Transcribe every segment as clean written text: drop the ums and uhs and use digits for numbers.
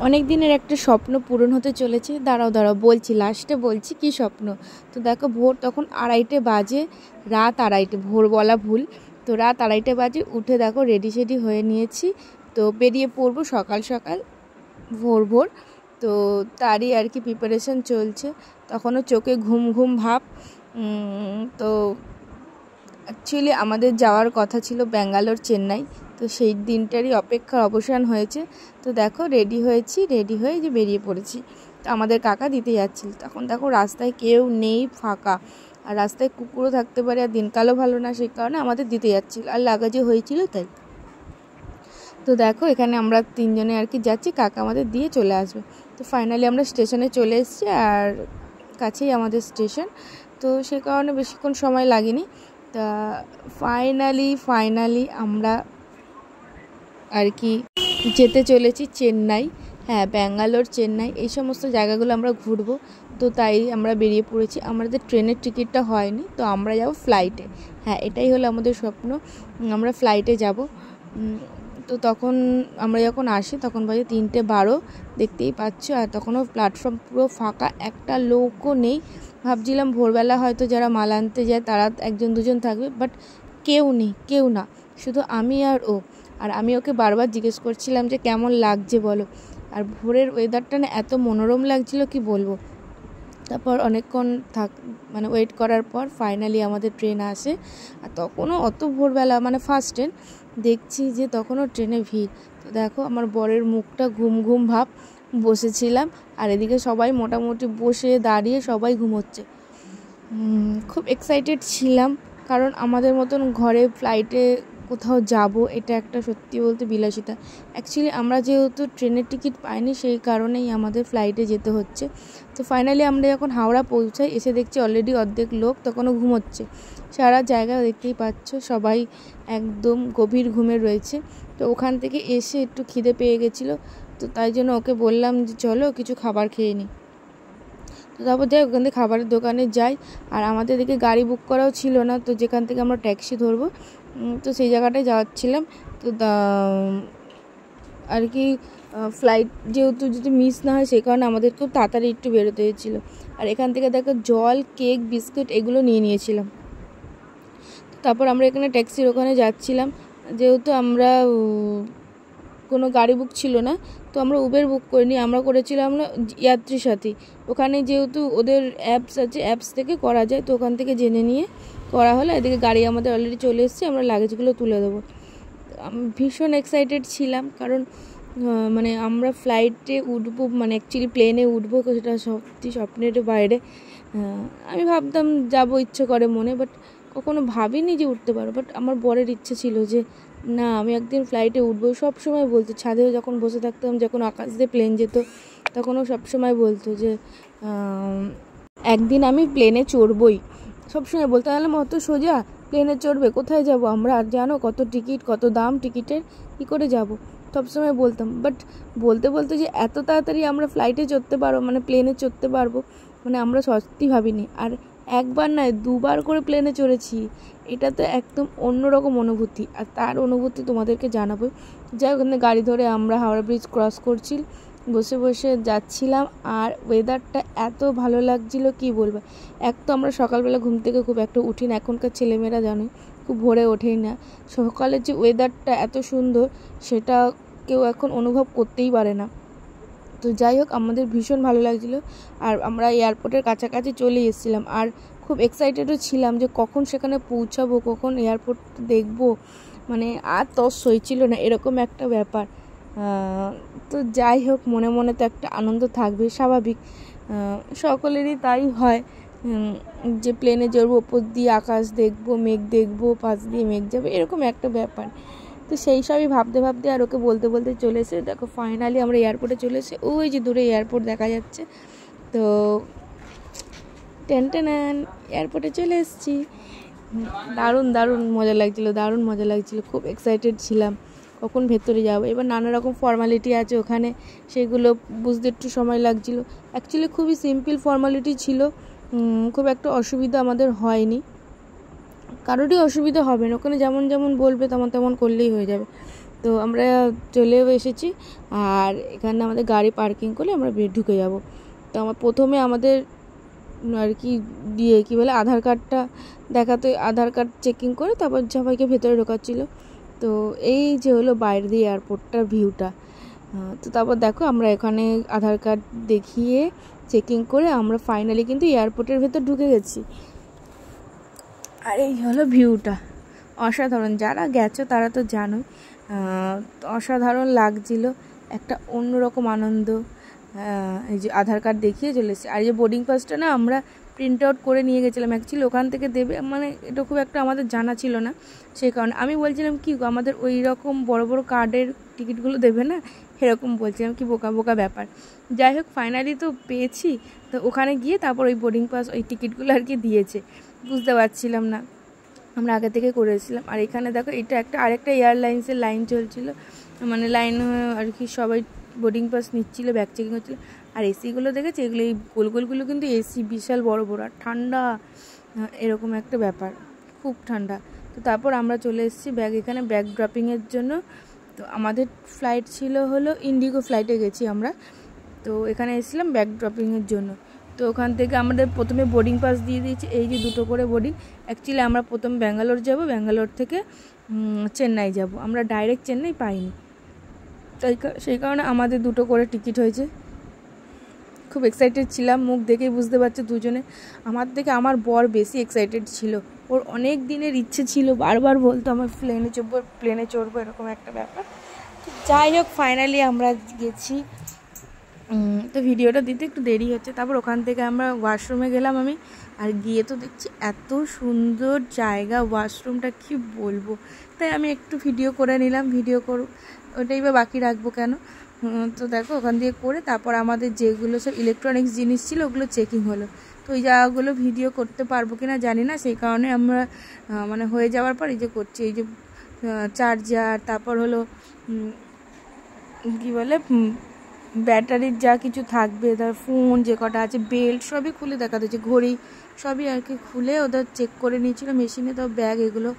অনেক দিনের একটা স্বপ্ন পূরণ হতে চলেছে। দাঁড়াও দাঁড়াও বলছি, লাস্টে বলছি কী স্বপ্ন। তো দেখো ভোর তখন 2:30 বাজে, রাত 2:30, ভোর বলা ভুল। তো রাত 2:30 বাজে, উঠে দেখো রেডি সেডি হয়ে নিয়েছি। তো বেরিয়ে পড়বো সকাল সকাল, ভোর ভোর। তো তারই আর কি প্রিপারেশন চলছে। তখনও চোখে ঘুম ঘুম ভাব। তো অ্যাকচুয়ালি আমাদের যাওয়ার কথা ছিল ব্যাঙ্গালোর, চেন্নাই। তো সেই দিনটারই অপেক্ষার অবসান হয়েছে। তো দেখো রেডি হয়েছি, রেডি হয়ে যে বেরিয়ে পড়েছি। তো আমাদের কাকা দিতে যাচ্ছিল। তখন দেখো রাস্তায় কেউ নেই, ফাঁকা। আর রাস্তায় কুকুরও থাকতে পারে, আর দিনকালও ভালো না, সেই কারণে আমাদের দিতে যাচ্ছিল, আর লাগেজও হয়েছিল তাই। তো দেখো এখানে আমরা 3 জনে আর কি যাচ্ছি, কাকা আমাদের দিয়ে চলে আসবে। তো ফাইনালি আমরা স্টেশনে চলে এসেছি, আর কাছেই আমাদের স্টেশন। তো সে কারণে বেশিক্ষণ সময় লাগেনি। তা ফাইনালি আমরা আর কি যেতে চলেছি চেন্নাই। হ্যাঁ, ব্যাঙ্গালোর, চেন্নাই এই সমস্ত জায়গাগুলো আমরা ঘুরবো। তো তাই আমরা বেরিয়ে পড়েছি। আমাদের ট্রেনের টিকিটটা হয়নি, তো আমরা যাব ফ্লাইটে। হ্যাঁ, এটাই হলো আমাদের স্বপ্ন, আমরা ফ্লাইটে যাব। তো তখন আমরা যখন আসি তখন বাজে 3:12, দেখতেই পাচ্ছ। আর তখনও প্ল্যাটফর্ম পুরো ফাঁকা, একটা লোকও নেই। ভাবছিলাম ভোরবেলা হয়তো যারা মাল আনতে যায় তারা 1জন 2জন থাকবে, বাট কেউ নেই, কেউ না, শুধু আমি আর ও। আর আমি ওকে বারবার জিজ্ঞেস করছিলাম যে কেমন লাগছে বলো। আর ভোরের ওয়েদারটা না এত মনোরম লাগছিল কি বলবো। তারপর অনেকক্ষণ ওয়েট করার পর ফাইনালি আমাদের ট্রেন আসে। আর তখনও অত ভোরবেলা, ফার্স্ট ট্রেন, দেখছি যে তখনও ট্রেনে ভিড়। তো দেখো আমার বরের মুখটা ঘুম ঘুম ভাব, বসেছিলাম। আর এদিকে সবাই মোটামুটি বসে দাঁড়িয়ে সবাই ঘুমোচ্ছে। খুব এক্সাইটেড ছিলাম, কারণ আমাদের মতন ঘরে ফ্লাইটে কোথাও যাব, এটা একটা সত্যি বলতে বিলাসিতা। অ্যাকচুয়ালি আমরা যেহেতু ট্রেনের টিকিট পাইনি, সেই কারণেই আমাদের ফ্লাইটে যেতে হচ্ছে। তো ফাইনালি আমরা যখন হাওড়া পৌঁছাই, এসে দেখছি অলরেডি অর্ধেক লোক তখনও ঘুমোচ্ছে। সারা জায়গা দেখতেই পাচ্ছ, সবাই একদম গভীর ঘুমে রয়েছে। তো ওখান থেকে এসে একটু খিদে পেয়ে গেছিলো, তো তাই জন্য ওকে বললাম যে চলো কিছু খাবার খেয়ে নিই। তো তারপর যাই ওখান থেকে খাবারের দোকানে যাই। আর আমাদের এদিকে গাড়ি বুক করাও ছিল না, তো যেখান থেকে আমরা ট্যাক্সি ধরবো, তো সেই জায়গাটায় যাচ্ছিলাম। তো আর কি ফ্লাইট যেহেতু যদি মিস না হয়, সেই কারণে আমাদেরকেও তাড়াতাড়ি একটু বেরোতে হয়েছিলো। আর এখান থেকে দেখো জল, কেক, বিস্কুট এগুলো নিয়ে নিয়েছিলাম। তারপর আমরা এখানে ট্যাক্সির ওখানে যাচ্ছিলাম। যেহেতু আমরা কোনো গাড়ি বুক ছিল না, তো আমরা উবের বুক করিনি, আমরা করেছিলাম যাত্রী সাথী। ওখানে যেহেতু ওদের অ্যাপস আছে, অ্যাপস থেকে করা যায়, তো ওখান থেকে জেনে নিয়ে করা হলো। এদিকে গাড়ি আমাদের অলরেডি চলে এসেছে, আমরা লাগেজগুলো তুলে দেবো। আমি ভীষণ এক্সাইটেড ছিলাম, কারণ আমরা ফ্লাইটে উঠবো, অ্যাকচুয়ালি প্লেনে উঠবো, সেটা সত্যি স্বপ্নের বাইরে। আমি ভাবতাম যাব ইচ্ছে করে মনে, বাট কখনো ভাবিনি যে উঠতে পারো। বাট আমার বরের ইচ্ছে ছিল যে না, আমি একদিন ফ্লাইটে উঠবো। সব সময় বলতো, ছাদেও যখন বসে থাকতাম, যখন আকাশ দিয়ে প্লেন যেত, তখনও সবসময় বলতো যে একদিন আমি প্লেনে চড়বই। সবসময় বলতো, তাহলে অত সোজা প্লেনে চড়বে, কোথায় যাব আমরা, আর জানো কত টিকিট, কত দাম টিকিটের, কী করে যাব। সবসময় বলতাম, বাট বলতে বলতে যে এত তাড়াতাড়ি আমরা ফ্লাইটে চড়তে পারবো, প্লেনে চড়তে পারবো, আমরা সত্যি ভাবিনি। আর একবার নয়, 2বার করে প্লেনে চড়েছি। এটা তো একদম অন্যরকম অনুভূতি, আর তার অনুভূতি তোমাদেরকে জানাবো। যাই ওখানে গাড়ি ধরে আমরা হাওড়া ব্রিজ ক্রস করছি, বসে বসে যাচ্ছিলাম। আর ওয়েদারটা এত ভালো লাগছিল কি বলবো। এক তো আমরা সকালবেলা ঘুম থেকে খুব একটা উঠি না, এখনকার ছেলেমেয়েরা জানোই খুব ভোরে ওঠেই না। সকালের যে ওয়েদারটা এত সুন্দর, সেটা কেউ এখন অনুভব করতেই পারে না। তো যাই হোক, আমাদের ভীষণ ভালো লাগছিলো। আর আমরা এয়ারপোর্টের কাছাকাছি চলে এসেছিলাম, আর খুব এক্সাইটেডও ছিলাম যে কখন সেখানে পৌঁছাবো, কখন এয়ারপোর্ট দেখবো। আর তস হয়েছিল না, এরকম একটা ব্যাপার। তো যাই হোক, মনে মনে তো একটা আনন্দ থাকবে, স্বাভাবিক, সকলেরই তাই হয় যে প্লেনে চড়বো, ওপর দিয়ে আকাশ দেখবো, মেঘ দেখবো, পাশ দিয়ে মেঘ যাবে, এরকম একটা ব্যাপার। তো সেই সবই ভাবতে ভাবতে আর ওকে বলতে বলতে চলে এসে দেখো ফাইনালি আমরা এয়ারপোর্টে চলে এসে, ওই যে দূরে এয়ারপোর্ট দেখা যাচ্ছে। তো টেন এয়ারপোর্টে চলে এসেছি। দারুণ মজা লাগছিলো, খুব এক্সাইটেড ছিলাম কখন ভেতরে যাবো। এবার নানা রকম ফর্মালিটি আছে ওখানে, সেগুলো বুঝতে একটু সময় লাগছিলো। অ্যাকচুয়ালি খুবই সিম্পল ফর্মালিটি ছিল, খুব একটা অসুবিধা আমাদের হয়নি, কারোরই অসুবিধা হবে না। ওখানে যেমন যেমন বলবে তেমন তেমন করলেই হয়ে যাবে। তো আমরা চলেও এসেছি, আর এখানে আমাদের গাড়ি পার্কিং করে আমরা ঢুকে যাব। তো প্রথমে আমাদের আর কি দিয়ে কী বলে আধার কার্ডটা দেখাতে, আধার কার্ড চেকিং করে তারপর সবাইকে ভেতরে ঢোকাচ্ছিল। তো এই যে হলো বাইরে দিয়ে এয়ারপোর্টটার ভিউটা। তো তারপর দেখো আমরা এখানে আধার কার্ড দেখিয়ে চেকিং করে আমরা ফাইনালি কিন্তু এয়ারপোর্টের ভেতর ঢুকে গেছি। আর এই হলো ভিউটা, অসাধারণ। যারা গেছো তারা তো জানোই, অসাধারণ লাগছিল, একটা অন্যরকম আনন্দ। এই যে আধার কার্ড দেখিয়ে চলে এসেছি। আর এই যে বোর্ডিং পাসটা না আমরা প্রিন্ট আউট করে নিয়ে গেছিলাম, অ্যাকচুয়ালি ওখান থেকে দেবে, মানে এটা খুব একটা আমাদের জানা ছিল না, সেই কারণে আমি বলছিলাম কি আমাদের ওই রকম বড় বড় কার্ডের টিকিটগুলো দেবে না, এরকম বলছিলাম, কি বোকা বোকা ব্যাপার। যাই হোক ফাইনালি তো পেয়েছি। তো ওখানে গিয়ে তারপর ওই বোর্ডিং পাস ওই টিকিটগুলো আর কি দিয়েছে, বুঝতে পারছিলাম না, আমরা আগে থেকে করেছিলাম। আর এখানে দেখো এটা আরেকটা এয়ারলাইন্সের লাইন চলছিল, মানে লাইন আর কি সবাই বোর্ডিং পাস নিচ্ছিল, ব্যাগ চেকিং হচ্ছিলো। আর এসিগুলো দেখেছি, এগুলো এই গোলগুলো কিন্তু এসি, বিশাল বড় বড়, আর ঠান্ডা, এরকম একটা ব্যাপার, খুব ঠান্ডা। তো তারপর আমরা চলে এসেছি এখানে ব্যাগ ড্রপিংয়ের জন্য। তো আমাদের ফ্লাইট ছিল হলো ইন্ডিগো ফ্লাইটে গেছি আমরা। তো এখানে এসেছিলাম ব্যাগ ড্রপিংয়ের জন্য। তো ওখান থেকে আমাদের প্রথমে বোর্ডিং পাস দিয়ে দিয়েছে, এই যে 2টো করে বোর্ডিং। অ্যাকচুয়ালি আমরা প্রথম ব্যাঙ্গালোর যাব, ব্যাঙ্গালোর থেকে চেন্নাই যাব, আমরা ডাইরেক্ট চেন্নাই পাইনি, তাই সেই কারণে আমাদের 2টো করে টিকিট হয়েছে। খুব এক্সাইটেড ছিলাম, মুখ দেখেই বুঝতে পারছে দুজনে। আমার থেকে আমার বর বেশি এক্সাইটেড ছিল, ওর অনেক দিনের ইচ্ছে ছিল, বারবার বলতো আমার প্লেনে চড়বো, এরকম একটা ব্যাপার। যাই হোক ফাইনালি আমরা গেছি। তো ভিডিওটা দিতে একটু দেরি হচ্ছে। তারপর ওখান থেকে আমরা ওয়াশরুমে গেলাম আমি, আর গিয়ে তো দেখছি এত সুন্দর জায়গা, ওয়াশরুমটা কি বলবো, তাই আমি একটু ভিডিও করে নিলাম। ওটাই বা বাকি রাখবো কেন। তো দেখো ওখান দিয়ে করে তারপর আমাদের যেগুলো সব ইলেকট্রনিক্স জিনিস ছিল ওগুলো চেকিং হলো। তো ওই জায়গাগুলো ভিডিও করতে পারবো কিনা জানি না, সেই কারণে আমরা মানে হয়ে যাওয়ার পর এই যে করছি, এই যে চার্জার, তারপর হলো কি বলে ব্যাটারির যা কিছু থাকবে, তার ফোন যে কটা আছে, বেল্ট সবই খুলে দেখা দিচ্ছে, ঘড়ি সবই আর কি খুলে ওদের চেক করে নিয়েছিল মেশিনে। তো ব্যাগ এগুলো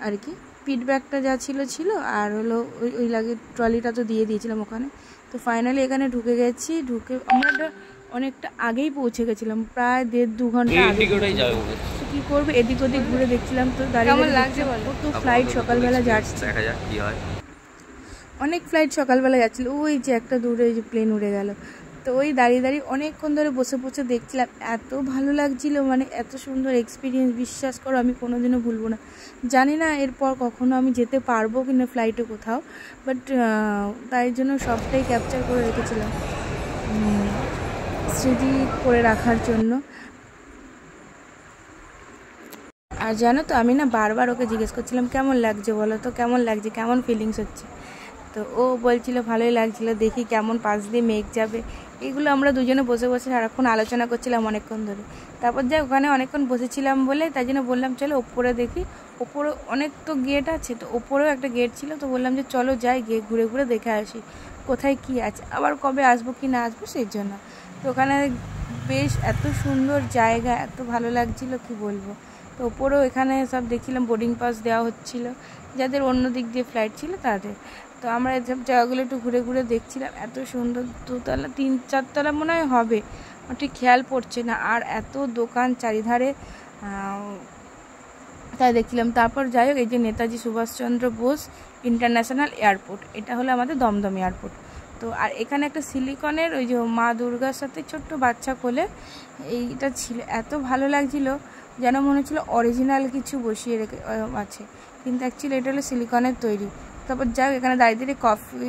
আর কি, পিট ব্যাগটা যা ছিল, আর হলো ওই লাগে ট্রলিটা তো দিয়ে দিয়েছিলাম ওখানে। তো ফাইনালি এখানে ঢুকে গেছি, আমরা অনেকটা আগেই পৌঁছে গেছিলাম, প্রায় 1.5-2 ঘন্টা আগে। তো কী করবো, এদিক ওদিক ঘুরে দেখছিলাম। তো দাঁড়িয়ে তো ফ্লাইট সকালবেলা যাচ্ছে, অনেক ফ্লাইট সকালবেলা যাচ্ছিলো, ওই যে একটা দূরে ওই যে প্লেন উড়ে গেল। তো ওই দাঁড়িয়ে অনেকক্ষণ ধরে বসে দেখছিলাম, এত ভালো লাগছিল, মানে এত সুন্দর এক্সপিরিয়েন্স, বিশ্বাস করো আমি কোনোদিনও ভুলবো না। জানি না এরপর কখনো আমি যেতে পারবো কিনা ফ্লাইটে কোথাও, বাট তাই জন্য সবটাই ক্যাপচার করে রেখেছিলাম স্মৃতি করে রাখার জন্য। আর জানো তো আমি না বারবার ওকে জিজ্ঞেস করছিলাম কেমন লাগছে বলো তো, কেমন লাগছে, কেমন ফিলিংস হচ্ছে। তো ও বলছিল ভালোই লাগছিল, দেখি কেমন পাশ দিয়ে মেঘ যাবে, এগুলো আমরা দুজনে বসে সারাক্ষণ আলোচনা করছিলাম অনেকক্ষণ ধরে। তারপর যাই ওখানে অনেকক্ষণ বসেছিলাম বলে তাই জন্য বললাম চলো ওপরে দেখি, ওপরে অনেক তো গেট আছে, তো ওপরেও একটা গেট ছিল, তো বললাম যে চলো যাই গিয়ে ঘুরে ঘুরে দেখে আসি কোথায় কি আছে, আবার কবে আসবো কি না আসবো সেই জন্য। তো ওখানে বেশ এত সুন্দর জায়গা, এত ভালো লাগছিল কি বলবো। তো ওপরেও এখানে সব দেখছিলাম বোর্ডিং পাস দেওয়া হচ্ছিল যাদের অন্য দিক দিয়ে ফ্লাইট ছিল তাদের। তো আমরা এসব জায়গাগুলো একটু ঘুরে ঘুরে দেখছিলাম, এত সুন্দর, 2তলা 3-4 তলা মনে হয় হবে, ঠিক খেয়াল পড়ছে না, আর এত দোকান চারিধারে, তাই দেখছিলাম। তারপর যাই হোক এই যে নেতাজি সুভাষচন্দ্র বোস ইন্টারন্যাশনাল এয়ারপোর্ট, এটা হলো আমাদের দমদম এয়ারপোর্ট। তো আর এখানে একটা সিলিকনের ওই যে মা দুর্গার সাথে ছোট্ট বাচ্চা কোলে এইটা ছিল, এত ভালো লাগছিল, যেন মনে হচ্ছিলো অরিজিনাল কিছু বসিয়ে রেখে আছে, কিন্তু অ্যাকচুয়ালি এটা হলো সিলিকনের তৈরি। তারপর যাই এখানে দাঁড়িয়ে কফি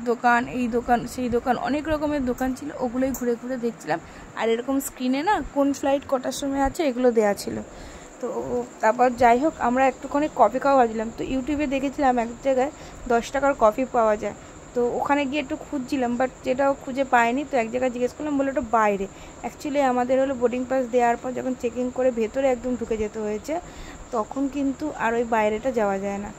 দোকান, এই দোকান সেই দোকান, অনেক রকমের দোকান ছিল, ওগুলোই ঘুরে ঘুরে দেখছিলাম। আর এরকম স্ক্রিনে না কোন ফ্লাইট কটার সময় আছে এগুলো দেওয়া ছিল। তো তারপর যাই হোক আমরা একটুখানি কফি খাওয়া ভাবছিলাম, তো ইউটিউবে দেখেছিলাম এক জায়গায় 10 টাকার কফি পাওয়া যায়, তো ওখানে গিয়ে একটু খুঁজছিলাম, বাট যেটাও খুঁজে পাইনি। তো এক জায়গায় জিজ্ঞেস করলাম, বলে ওটা বাইরে। অ্যাকচুয়ালি আমাদের হলো বোর্ডিং পাস দেওয়ার পর যখন চেকিং করে ভেতরে একদম ঢুকে যেতে হয়েছে, তখন কিন্তু আর ওই বাইরেটা যাওয়া যায় না,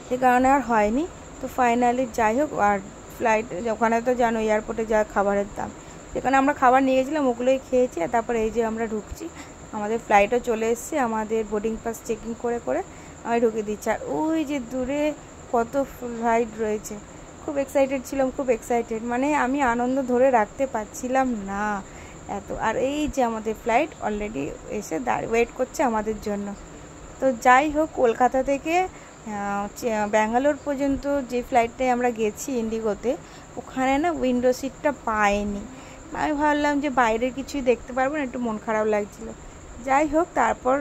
সে কারণে আর হয়নি। তো ফাইনালি যাই হোক, আর ফ্লাইট ওখানে তো জানো এয়ারপোর্টে যা খাবারের দাম, সেখানে আমরা খাবার নিয়ে গেছিলাম, ওগুলোই খেয়েছি। আর তারপরে এই যে আমরা ঢুকছি, আমাদের ফ্লাইটও চলে এসেছে, আমাদের বোর্ডিং পাস চেকিং করে করে আমি ঢুকে দিচ্ছি। আর ওই যে দূরে কত ফ্লাইট রয়েছে। খুব এক্সাইটেড ছিলাম, খুব এক্সাইটেড, মানে আমি আনন্দ ধরে রাখতে পারছিলাম না এত। আর এই যে আমাদের ফ্লাইট অলরেডি এসে ওয়েট করছে আমাদের জন্য। তো যাই হোক, কলকাতা থেকে ব্যাঙ্গালোর পর্যন্ত যে ফ্লাইটটায় আমরা গেছি ইন্ডিগোতে, ওখানে না উইন্ডো সিটটা পাইনি। আমি ভাবলাম যে বাইরের কিছুই দেখতে পারবো না, একটু মন খারাপ লাগছিল। যাই হোক, তারপর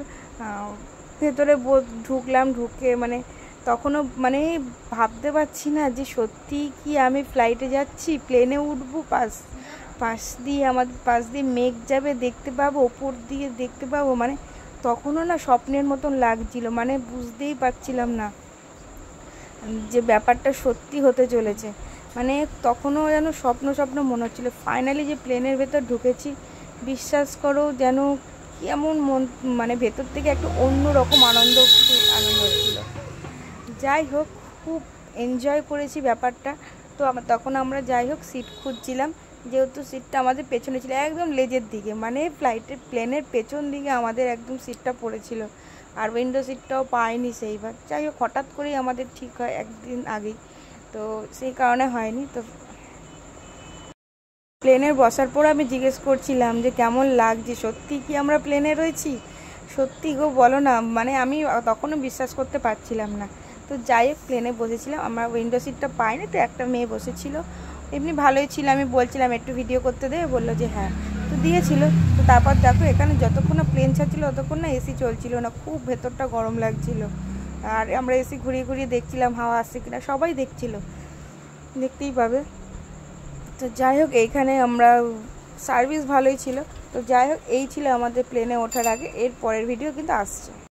ভেতরে ঢুকলাম, ঢুকে মানে তখনও মানে ভাবতে পারছি না যে সত্যি কি আমি ফ্লাইটে যাচ্ছি, প্লেনে উঠবো, পাশ দিয়ে আমাদের পাশ দিয়ে মেঘ যাবে, দেখতে পাবো, ওপর দিয়ে দেখতে পাবো, মানে তখনও না স্বপ্নের মতন লাগছিল, মানে বুঝতেই পারছিলাম না যে ব্যাপারটা সত্যি হতে চলেছে। মানে তখনও যেন স্বপ্ন স্বপ্ন মনে হচ্ছিল। ফাইনালি যে প্লেনের ভেতর ঢুকেছি, বিশ্বাস করো যেন কেমন মন, মানে ভেতর থেকে একটা অন্যরকম আনন্দ হচ্ছিল। যাই হোক, খুব এনজয় করেছি ব্যাপারটা। তো তখন আমরা যাই হোক সিট খুঁজছিলাম, যেহেতু সিটটা আমাদের পেছনে ছিল, একদম লেজের দিকে, মানে প্লেনের পেছন দিকে আমাদের একদম সিটটা পড়েছিল। আর উইন্ডো সিটটাও পাইনি সেইবার। যাই হোক, হঠাৎ করেই আমাদের ঠিক হয় একদিন আগেই, তো সেই কারণে হয়নি। তো প্লেনের বসার পর আমি জিজ্ঞেস করছিলাম যে কেমন লাগছে, সত্যি কি আমরা প্লেনে রয়েছি, সত্যি গো বলো না, মানে আমি তখনও বিশ্বাস করতে পারছিলাম না। তো যাই হোক, প্লেনে বসেছিলাম, আমরা উইন্ডো সিটটা পাইনি, তো একটা মেয়ে বসেছিল, এমনি ভালোই ছিল। আমি বলছিলাম একটু ভিডিও করতে দেবে, বললো যে হ্যাঁ, তো দিয়েছিল। তো তারপর দেখো, এখানে যতক্ষণ না প্লেন ছাড়ছিল ততক্ষণ না এসি চলছিল না, খুব ভেতরটা গরম লাগছিল। আর আমরা এসি ঘুরিয়ে ঘুরিয়ে দেখছিলাম হাওয়া আসছে কিনা, সবাই দেখছিল, দেখতেই পাবে। তো যাই হোক, এইখানে আমরা সার্ভিস ভালোই ছিল। তো যাই হোক, এই ছিল আমাদের প্লেনে ওঠার আগে। এর পরের ভিডিও কিন্তু আসছে।